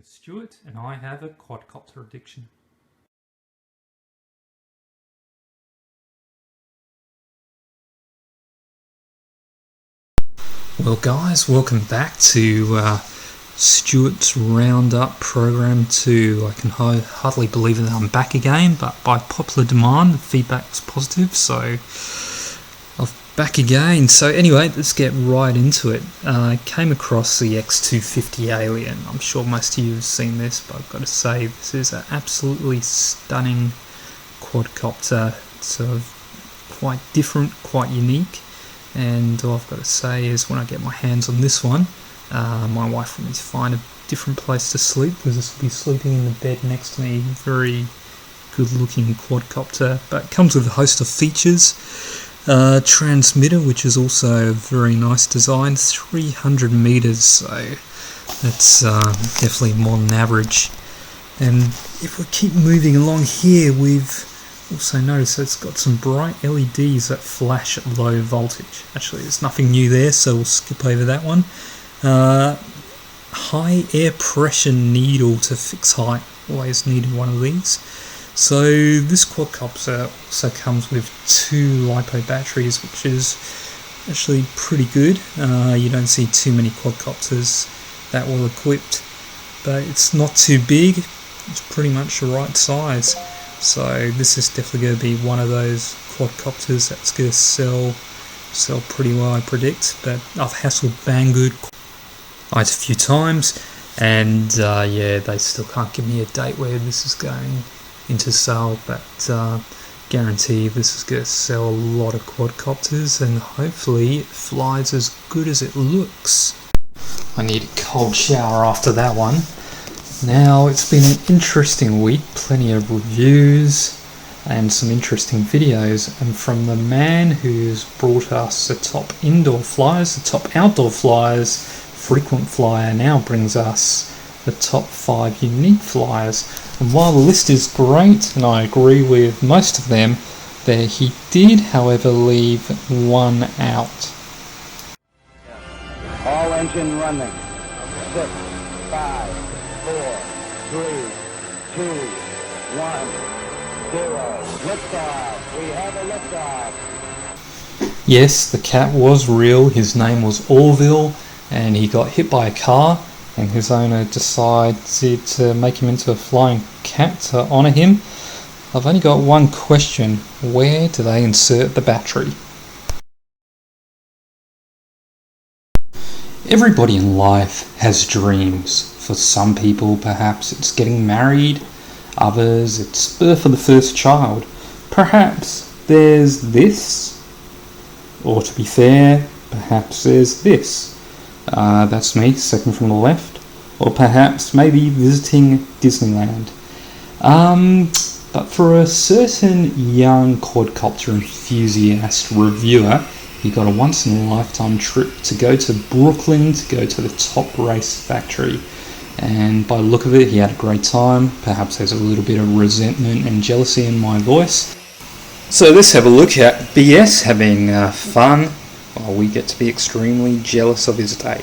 is Stuart and I have a quadcopter addiction. Well guys, welcome back to Stuart's Roundup program 2. I can hardly believe that I'm back again, but by popular demand the feedback was positive, so I'm back again. So anyway, let's get right into it. I came across the X250 Alien. I'm sure most of you have seen this, but I've got to say this is an absolutely stunning quadcopter. It's quite different, quite unique. And all I've got to say is when I get my hands on this one, my wife will need to find a different place to sleep because this will be sleeping in the bed next to me. Very good looking quadcopter, but it comes with a host of features. Transmitter, which is also a very nice design, 300 meters, so that's definitely more than average. And if we keep moving along here, we've also notice that it's got some bright LEDs that flash at low voltage. Actually, there's nothing new there, so we'll skip over that one. High air pressure needle to fix height. Always needed one of these. So this quadcopter also comes with 2 LiPo batteries, which is actually pretty good. You don't see too many quadcopters that well equipped, but it's not too big. It's pretty much the right size. So this is definitely going to be one of those quadcopters that's going to sell pretty well, I predict. But I've hassled Banggood quite a few times, and yeah, they still can't give me a date where this is going into sale, but guarantee this is going to sell a lot of quadcopters, and hopefully it flies as good as it looks. I need a cold shower after that one. Now, it's been an interesting week, plenty of reviews and some interesting videos, and from the man who's brought us the top indoor flyers, the top outdoor flyers, frequent flyer now brings us the top 5 unique flyers. And while the list is great, and I agree with most of them, there he did, however, leave one out. All engine running. 6, 5, 4, 3, 2, 1, 0. Liftoff. We have a liftoff. Yes, the cat was real. His name was Orville, and he got hit by a car, and his owner decided to make him into a flying cat to honour him. I've only got one question. Where do they insert the battery? Everybody in life has dreams. For some people, perhaps it's getting married. Others, it's birth of the first child. Perhaps there's this. Or to be fair, perhaps there's this. That's me, second from the left. Or perhaps maybe visiting Disneyland. But for a certain young quadcopter enthusiast reviewer, he got a once-in-a-lifetime trip to go to Brooklyn to go to the top race factory. And by the look of it, he had a great time. Perhaps there's a little bit of resentment and jealousy in my voice. So let's have a look at BS having fun while we get to be extremely jealous of his day.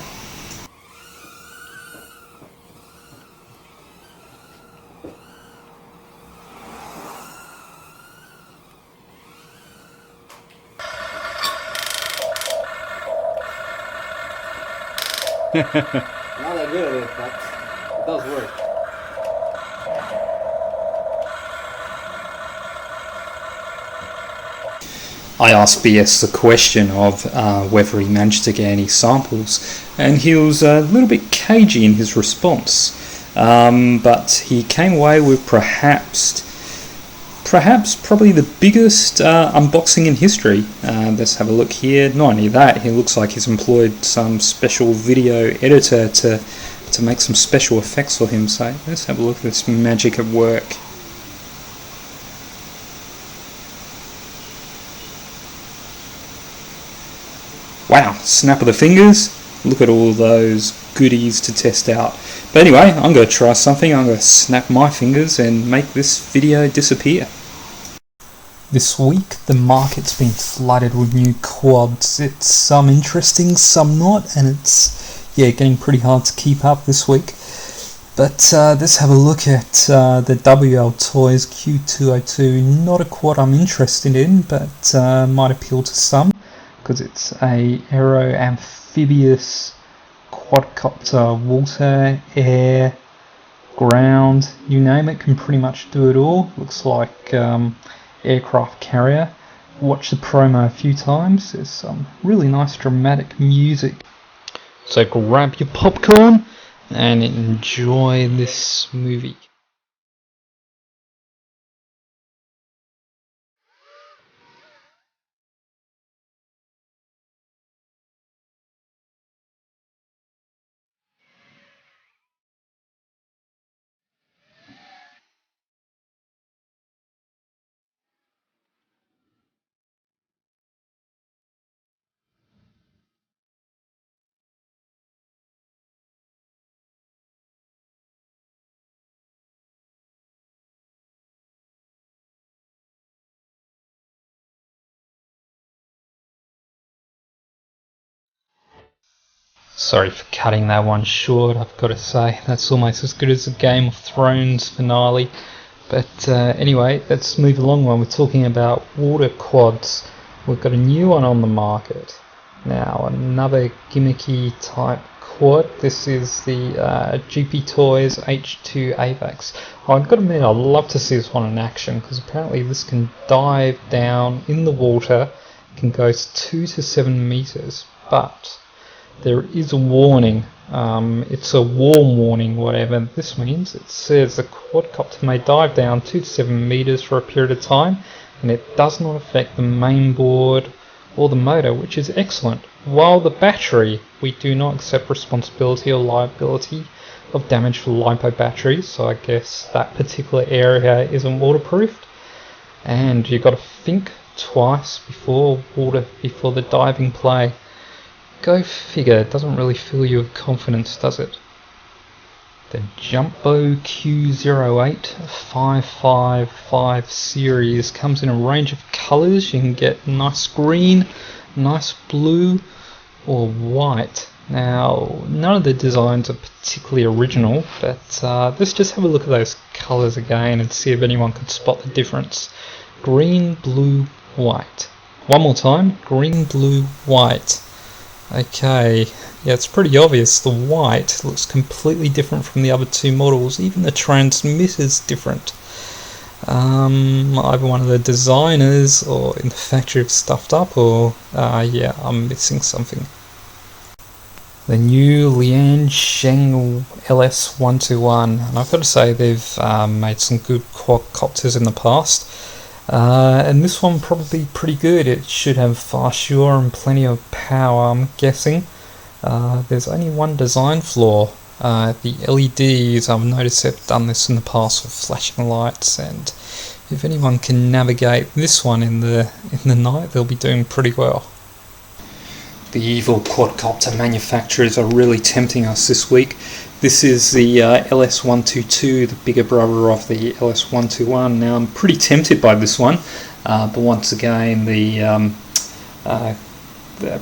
Not that good at it, but it does work. I asked BS the question of whether he managed to get any samples, and he was a little bit cagey in his response. But he came away with perhaps probably the biggest unboxing in history. Let's have a look here. Not only that, he looks like he's employed some special video editor to make some special effects for him. So let's have a look at this magic at work. Wow, snap of the fingers. Look at all those goodies to test out. But anyway, I'm going to try something. I'm going to snap my fingers and make this video disappear. This week, the market's been flooded with new quads. It's some interesting, some not, and it's getting pretty hard to keep up this week. But let's have a look at the WL Toys Q202. Not a quad I'm interested in, but might appeal to some because it's a aero amphibious quadcopter, water, air, ground, you name it, can pretty much do it all. Looks like aircraft carrier. Watched the promo a few times. There's some really nice dramatic music. So grab your popcorn and enjoy this movie. Sorry for cutting that one short, I've got to say. That's almost as good as the Game of Thrones finale. But anyway, let's move along when we're talking about water quads. We've got a new one on the market. Now, another gimmicky type quad. This is the GP Toys H2 AVAX. I've got to admit, I'd love to see this one in action because apparently this can dive down in the water, can go 2 to 7 meters, but there is a warning. It's a warm warning, whatever this means. It says the quadcopter may dive down 2 to 7 meters for a period of time, and it does not affect the main board or the motor, which is excellent. While the battery, we do not accept responsibility or liability of damage for LiPo batteries, so I guess that particular area isn't waterproofed. And you've got to think twice before the diving play. Go figure, it doesn't really fill you with confidence, does it? The Jumbo Q08 555 series comes in a range of colours. You can get nice green, nice blue, or white. Now, none of the designs are particularly original, but let's just have a look at those colours again and see if anyone could spot the difference. Green, blue, white. One more time, green, blue, white. Okay, yeah, it's pretty obvious. The white looks completely different from the other two models. Even the transmitter's different. Either one of the designers or in the factory have stuffed up, or yeah, I'm missing something. The new Lian Sheng LS121, and I've got to say they've made some good quadcopters in the past. And this one probably pretty good. It should have fast yaw and plenty of power, I'm guessing. There's only one design flaw. The LEDs, I've noticed they've done this in the past with flashing lights, and if anyone can navigate this one in the night, they'll be doing pretty well. The evil quadcopter manufacturers are really tempting us this week. This is the LS122, the bigger brother of the LS121. Now, I'm pretty tempted by this one, but once again, the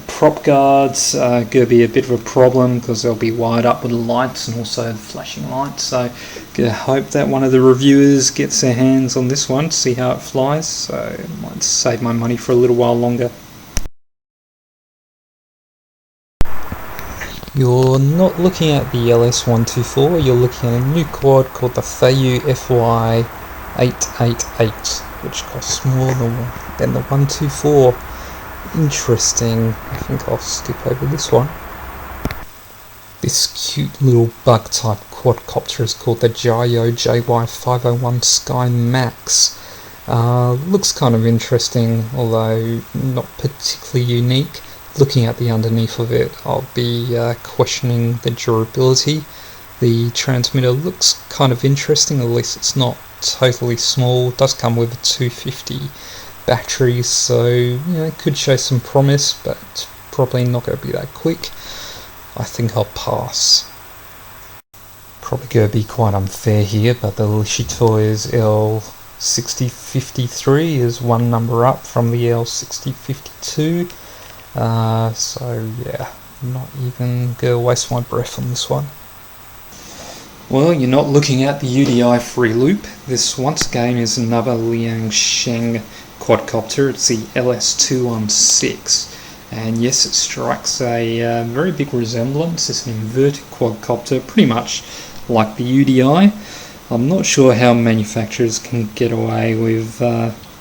prop guards are going to be a bit of a problem because they'll be wired up with lights and also the flashing lights. So, I hope that one of the reviewers gets their hands on this one to see how it flies. So, I might save my money for a little while longer. You're not looking at the LS124, you're looking at a new quad called the Feiyu FY888, which costs more than the 124. Interesting. I think I'll skip over this one. This cute little bug type quadcopter is called the Jiyo JY501 Sky Max. Looks kind of interesting, although not particularly unique. Looking at the underneath of it, I'll be questioning the durability. The transmitter looks kind of interesting, at least it's not totally small. It does come with a 250 battery, so it could show some promise, but probably not going to be that quick. I think I'll pass. Probably going to be quite unfair here, but the Lishi Toys L6053 is one number up from the L6052. So yeah, not even gonna waste my breath on this one. Well, you're not looking at the UDI free loop. This once again is another Liangsheng quadcopter. It's the LS216. And yes, it strikes a very big resemblance. It's an inverted quadcopter, pretty much like the UDI. I'm not sure how manufacturers can get away with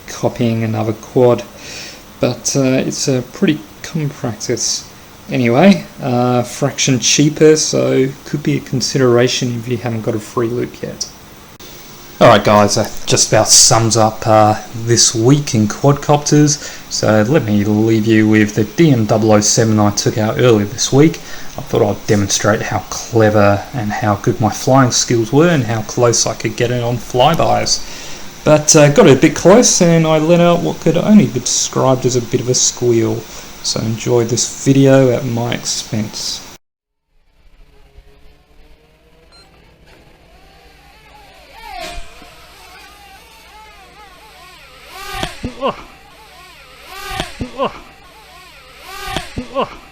copying another quad, but it's a pretty common practice. Anyway, fraction cheaper, so could be a consideration if you haven't got a free loop yet. Alright guys, that just about sums up this week in quadcopters, so let me leave you with the DM007 I took out earlier this week. I thought I'd demonstrate how clever and how good my flying skills were and how close I could get it on flybys. But got it a bit close and I let out what could only be described as a bit of a squeal. So enjoy this video at my expense. Oh.